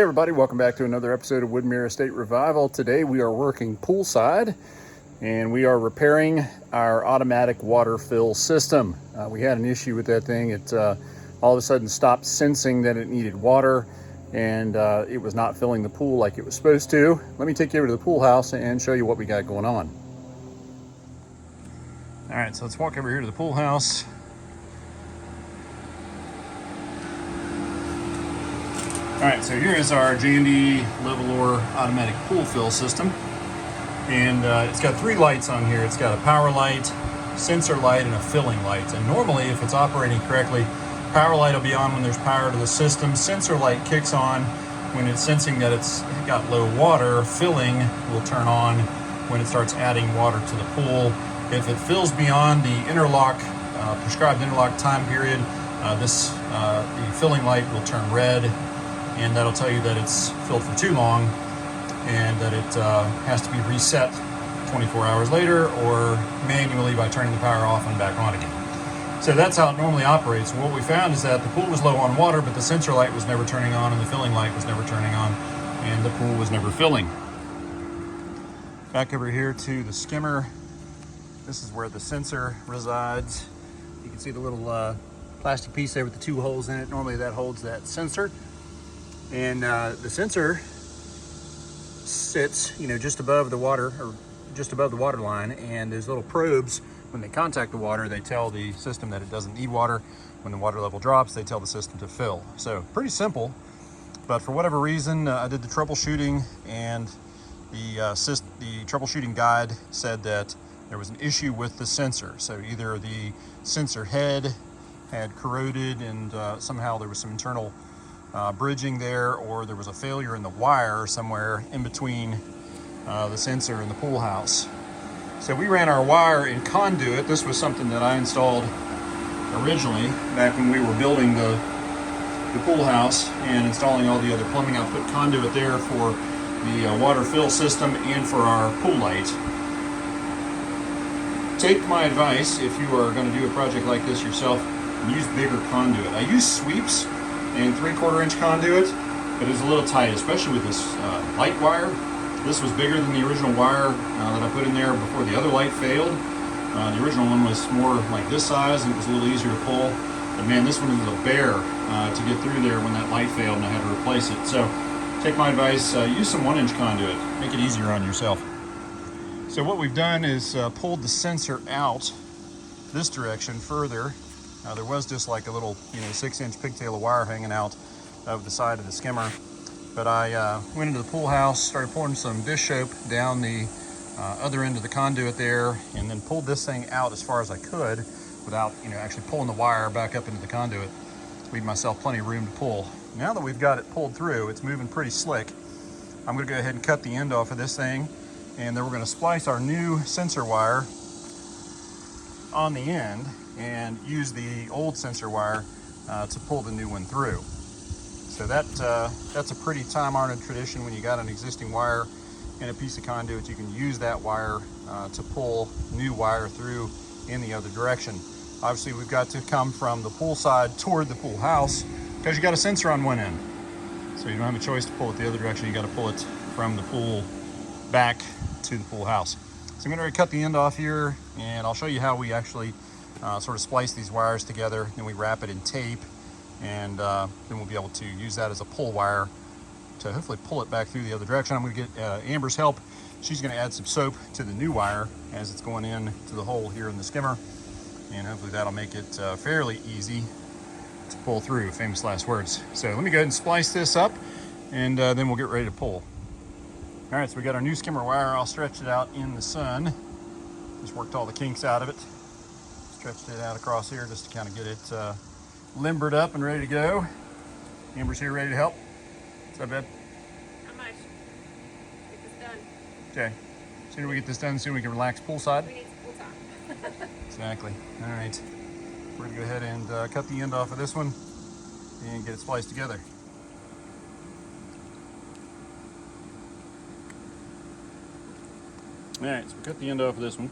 everybody, welcome back to another episode of Woodmere Estate Revival. Today we are working poolside and we are repairing our automatic water fill system. We had an issue with that thing. It all of a sudden stopped sensing that it needed water, and it was not filling the pool like it was supposed to. Let me take you over to the pool house and show you what we got going on. All right, so let's walk over here to the pool house. All right, so here is our Jandy Levolor automatic pool fill system. And it's got three lights on here. It's got a power light, sensor light, and a filling light. And normally, if it's operating correctly, power light will be on when there's power to the system. Sensor light kicks on when it's sensing that it's got low water. Filling will turn on when it starts adding water to the pool. If it fills beyond the interlock, prescribed interlock time period, the filling light will turn red, and that'll tell you that it's filled for too long and that it has to be reset 24 hours later or manually by turning the power off and back on again. So that's how it normally operates. What we found is that the pool was low on water, but the sensor light was never turning on and the filling light was never turning on, and the pool was never filling. Back over here to the skimmer. This is where the sensor resides. You can see the little plastic piece there with the two holes in it. Normally that holds that sensor. And the sensor sits, just above the water, or just above the water line. And those little probes, when they contact the water, they tell the system that it doesn't need water. When the water level drops, they tell the system to fill. So pretty simple. But for whatever reason, I did the troubleshooting, and the troubleshooting guide said that there was an issue with the sensor. So either the sensor head had corroded and somehow there was some internal bridging there, or there was a failure in the wire somewhere in between the sensor and the pool house. So we ran our wire in conduit. This was something that I installed originally back when we were building the pool house and installing all the other plumbing. I put conduit there for the water fill system and for our pool light. Take my advice if you are going to do a project like this yourself, use bigger conduit. I use sweeps and 3/4 inch conduit, but it's a little tight, especially with this light wire. This was bigger than the original wire that I put in there before the other light failed. The original one was more like this size and it was a little easier to pull. But man, this one is a bear to get through there when that light failed and I had to replace it. So take my advice, use some 1-inch conduit. Make it easier on yourself. So what we've done is pulled the sensor out this direction further. There was just like a little 6-inch pigtail of wire hanging out of the side of the skimmer. But I went into the pool house, started pouring some dish soap down the other end of the conduit there, and then pulled this thing out as far as I could without actually pulling the wire back up into the conduit. Leave myself plenty of room to pull. Now that we've got it pulled through, it's moving pretty slick. I'm going to go ahead and cut the end off of this thing, and then we're going to splice our new sensor wire on the end and use the old sensor wire to pull the new one through. So that's a pretty time-honored tradition. When you got an existing wire and a piece of conduit, you can use that wire to pull new wire through in the other direction. Obviously, we've got to come from the pool side toward the pool house because you got a sensor on one end. So you don't have a choice to pull it the other direction. You got to pull it from the pool back to the pool house. So I'm going to cut the end off here, and I'll show you how we actually sort of splice these wires together. Then we wrap it in tape, and then we'll be able to use that as a pull wire to hopefully pull it back through the other direction. I'm going to get Amber's help. She's going to add some soap to the new wire as it's going in to the hole here in the skimmer, and hopefully that'll make it fairly easy to pull through. Famous last words. So let me go ahead and splice this up, and then we'll get ready to pull. All right, so we got our new skimmer wire. I'll stretch it out in the sun. Just worked all the kinks out of it. Stretched it out across here just to kind of get it limbered up and ready to go. Amber's here ready to help. What's up, babe? How much? Get this done. Okay. Sooner we get this done, the sooner we can relax poolside. We need some pool time. Exactly. All right. We're gonna go ahead and cut the end off of this one and get it spliced together. All right, so we cut the end off of this one.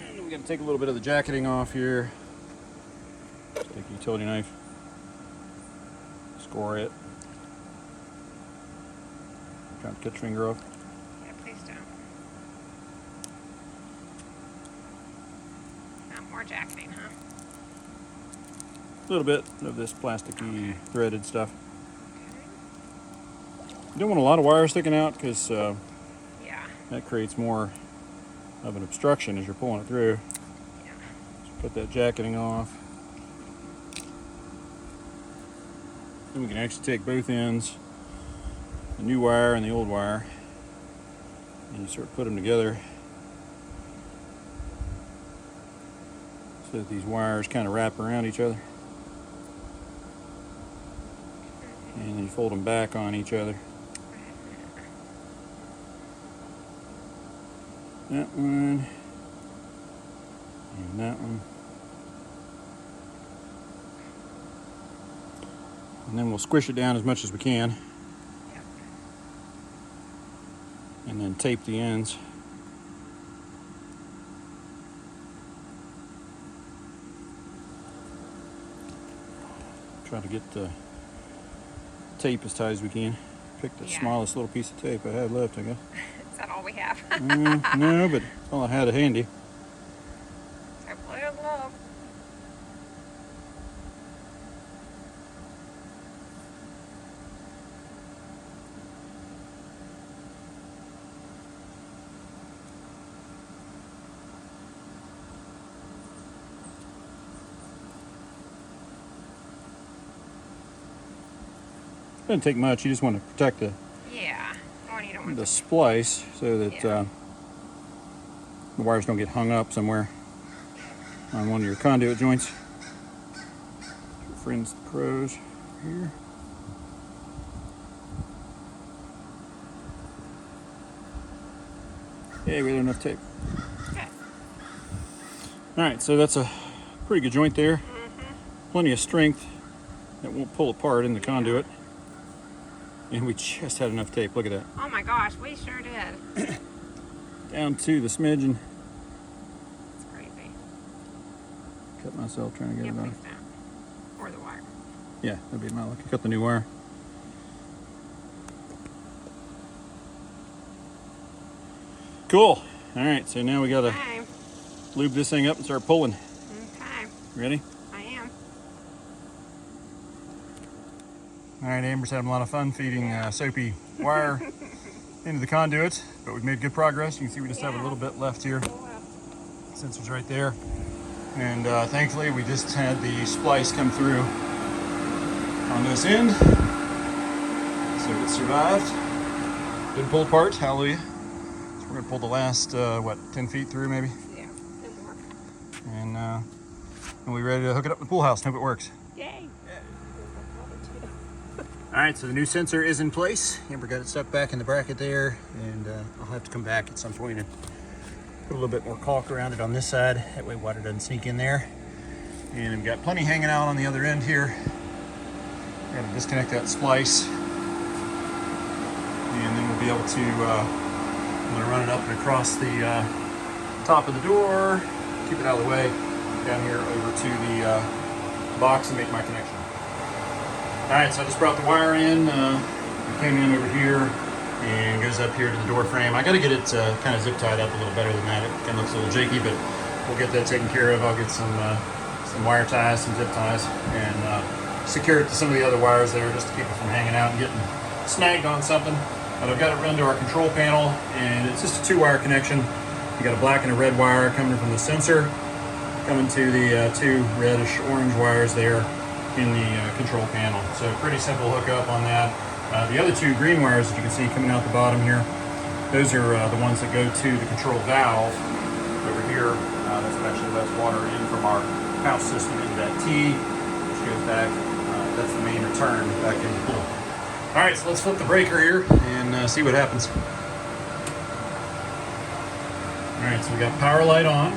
And we got to take a little bit of the jacketing off here. Take a utility knife, score it. Trying to cut your finger off. Yeah, please don't. More jacketing, huh? A little bit of this plasticky threaded stuff. You don't want a lot of wire sticking out because Yeah. that creates more of an obstruction as you're pulling it through. Yeah. So put that jacketing off. Then we can actually take both ends, the new wire and the old wire, and you sort of put them together so that these wires kind of wrap around each other. And then you fold them back on each other. That one and that one. And then we'll squish it down as much as we can. Yep. And then tape the ends. Try to get the tape as tight as we can. Pick the Yeah. smallest little piece of tape I had left, I guess. Is that all we have? No, but that's all I had handy. So blue glove. Doesn't take much. You just want to protect Yeah. Oh, and you don't want the splice so that Yeah. the wires don't get hung up somewhere on one of your conduit joints. Your friends the pros here. Yeah, we have enough tape. Okay. All right, so that's a pretty good joint there. Plenty of strength that won't pull apart in the conduit. And we just had enough tape. Look at that. Oh my gosh, we sure did. Down to the smidgen. It's crazy. Cut myself trying to get Yeah, it please off. don't. Or the wire. Yeah, that'd be my luck. Cut the new wire. Cool. All right, so now we gotta Okay. lube this thing up and start pulling. Okay. Ready? I am. All right, Amber's having a lot of fun feeding soapy wire into the conduit, but we've made good progress. You can see we just have a little bit left here. Sensor's right there. And thankfully we just had the splice come through on this end. So it survived. Didn't pull apart, hallelujah. So we're gonna pull the last, 10 feet through maybe? Yeah. And more. And we're ready to hook it up in the pool house. Hope it works. Yay. All right, so the new sensor is in place. Amber got it stuck back in the bracket there, and I'll have to come back at some point and put a little bit more caulk around it on this side. That way water doesn't sink in there. And we've got plenty hanging out on the other end here. We're gonna disconnect that splice. And then we'll be able to, I'm gonna run it up and across the top of the door, keep it out of the way, down here over to the box and make my connection. All right, so I just brought the wire in. It came in over here and goes up here to the door frame. I got to get it kind of zip tied up a little better than that. It kind of looks a little janky, but we'll get that taken care of. I'll get some wire ties, some zip ties, and secure it to some of the other wires there just to keep it from hanging out and getting snagged on something. But I've got it run to our control panel, and it's just a 2-wire connection. You got a black and a red wire coming from the sensor, coming to the 2 reddish orange wires there in the control panel. So pretty simple hookup on that. The other 2 green wires that you can see coming out the bottom here, those are the ones that go to the control valve over here. That's what actually lets water in from our house system into that T, which goes back. That's the main return back in the pool. All right, so let's flip the breaker here and see what happens. All right, so we got power light on.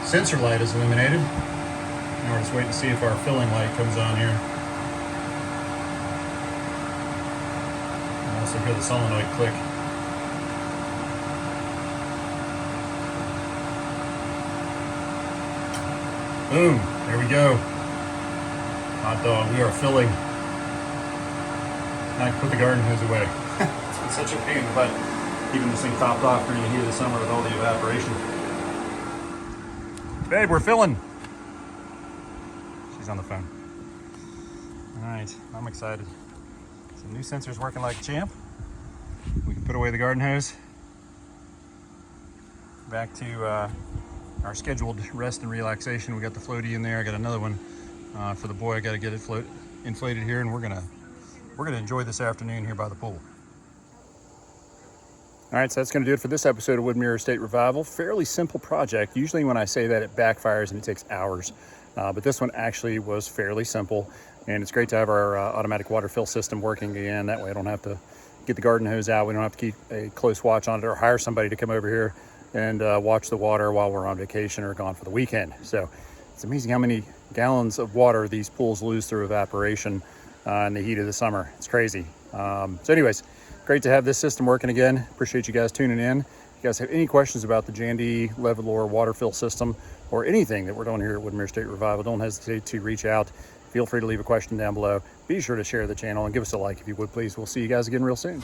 Sensor light is illuminated. Now we're just waiting to see if our filling light comes on here. I also hear the solenoid click. Boom, there we go. Hot dog, we are filling. Now I can put the garden hose away. It's been such a pain in the butt keeping this thing topped off during the heat of the summer with all the evaporation. Babe, we're filling. She's on the phone. All right, I'm excited. Some new sensors working like a champ. We can put away the garden hose. Back to our scheduled rest and relaxation. We got the floaty in there. I got another one for the boy. I got to get it inflated here, and we're gonna enjoy this afternoon here by the pool. All right, so that's going to do it for this episode of Wood Mirror Estate Revival. Fairly simple project. Usually when I say that, it backfires and it takes hours. But this one actually was fairly simple. And it's great to have our automatic water fill system working again. That way I don't have to get the garden hose out. We don't have to keep a close watch on it or hire somebody to come over here and watch the water while we're on vacation or gone for the weekend. So it's amazing how many gallons of water these pools lose through evaporation in the heat of the summer. It's crazy. So anyways, great to have this system working again. Appreciate you guys tuning in. If you guys have any questions about the Jandy Levolor water fill system or anything that we're doing here at Wood Mirror State Revival, don't hesitate to reach out. Feel free to leave a question down below. Be sure to share the channel and give us a like if you would, please. We'll see you guys again real soon.